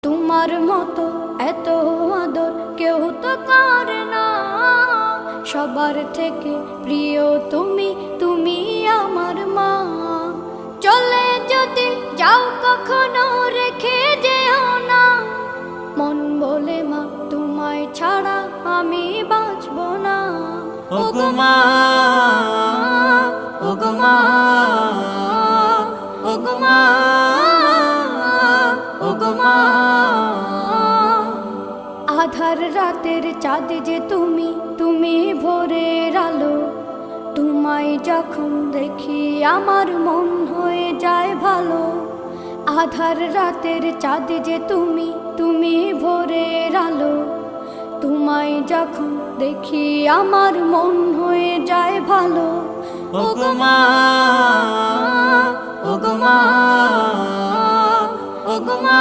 তোমার মতো এত আদর কেউ তো করে না। সবার থেকে প্রিয় তুমি, তুমি আমার মা। চলে যদি যাও কখনো রেখে যেও না, মন বলে মা তোমায় ছাড়া আমি বাঁচব না। ওগো মা, ওগো মা, ওগো মা, ওগো মা। আধার রাতের চাঁদ যে তুমি, তুমি ভোরের আলো। তোমায় যখন দেখি আমার মন হয়ে যায় ভালো। আধার রাতের চাঁদ যে তুমি, তুমি ভোরের আলো। তোমায় যখন দেখি আমার মন হয়ে যায় ভালো। ওগো মা, ওগো মা, ওগো মা।